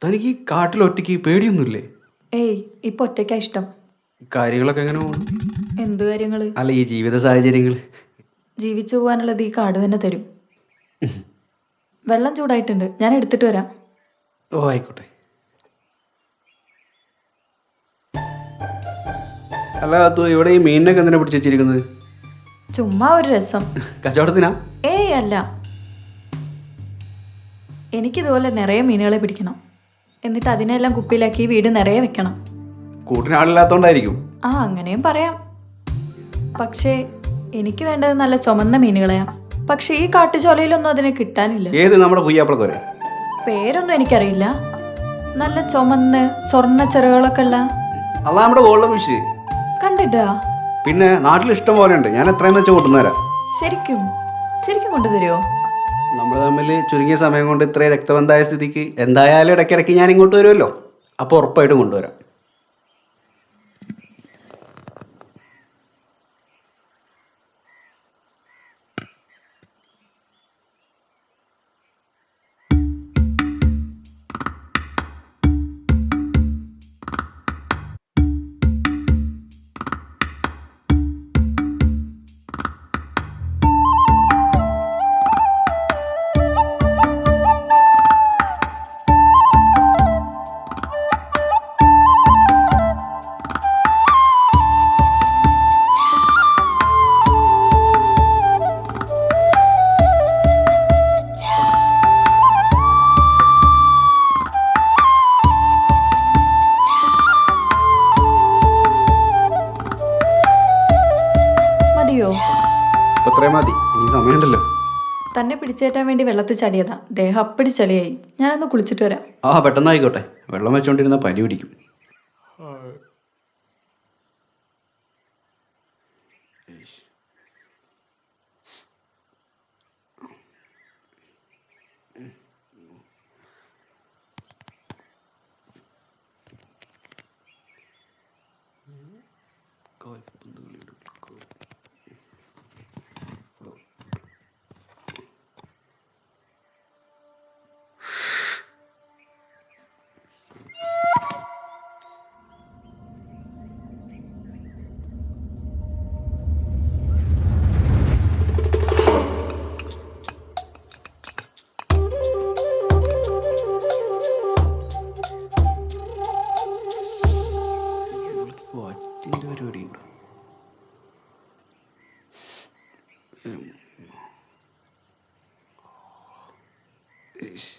തനിക്ക് ഈ കാട്ടിൽ ഒറ്റയ്ക്ക് പേടിയൊന്നുമില്ലേ? ഏയ് ഇപ്പൊ ഒറ്റയ്ക്കാ ഇഷ്ടം. കാര്യങ്ങളൊക്കെ എങ്ങനെ പോകും? എന്തു കാര്യങ്ങള്? അല്ല, ഈ ജീവിത സാഹചര്യങ്ങൾ. ജീവിച്ചു പോകാനുള്ളത് ഈ കാട് തന്നെ തരും. വെള്ളം ചൂടായിട്ടുണ്ട്, ഞാൻ എടുത്തിട്ട് വരാം. ഓ ആയിക്കോട്ടെ. അല്ല അത് ഇവിടെ ഈ മീനിനൊക്കെ എന്തിനാ പിടിച്ച് വെച്ചിരിക്കുന്നത്? ചുമ്മാ ഒരു രസം. കച്ചവടത്തിനാ? ഏയ് അല്ല, എനിക്കിതുപോലെ നിറയെ മീനുകളെ പിടിക്കണം. എന്നിട്ട് അതിനെല്ലാം കുപ്പിയിലാക്കി വീട് നിറയെ വെക്കണം. കൂട്ടിനാളില്ലാത്തോണ്ടായിരിക്കും. ആ, അങ്ങനെയും പറയാം. പക്ഷേ എനിക്ക് വേണ്ടത് നല്ല ചുമന്ന മീനുകളെയാ. പക്ഷെ ഈ കാട്ടുചോലയിലൊന്നും അതിനെ കിട്ടാനില്ല. ഏത്, നമ്മുടെ പുയ്യാപ്പളക്കോരെ? പേരൊന്നും എനിക്കറിയില്ല. നല്ല ചുമന്ന് സ്വർണ്ണ ചെറുകളൊക്കെ ഉള്ള. അതാ നമ്മുടെ ഗോൾഡൻ ഫിഷ്. കണ്ടിട്ടാ? പിന്നെ നാട്ടിൽ ഇഷ്ടം പോലെ ഉണ്ട്. ഞാൻ എത്രയെന്ന് വെച്ചാൽ കൊണ്ടുവന്നേരാം. ശരിക്കും ശരിക്കും കൊണ്ടുതരുമോ? നമ്മൾ തമ്മിൽ ചുരുങ്ങിയ സമയം കൊണ്ട് ഇത്രയും രക്തബന്ധമായ സ്ഥിതിക്ക് എന്തായാലും ഇടയ്ക്കിടയ്ക്ക് ഞാൻ ഇങ്ങോട്ട് വരുമല്ലോ. അപ്പോൾ ഉറപ്പായിട്ടും കൊണ്ടുവരാം. മതിയോ? അപ്പോൾ അത്രയും മതി, ഇനി സമയമുണ്ടല്ലോ. തന്നെ പിടിച്ചേറ്റാൻ വേണ്ടി വെള്ളത്തിൽ ചടിയതാ. ദേഹം അപ്പടി ചളിയായി. ഞാനൊന്ന് കുളിച്ചിട്ട് വരാം. ആ പെട്ടെന്നായിക്കോട്ടെ, വെള്ളം വെച്ചോണ്ടിരുന്ന പനി പിടിക്കും. വാറ്റിൻ്റെ പരിപാടിയുണ്ടോ? ഇഷ്.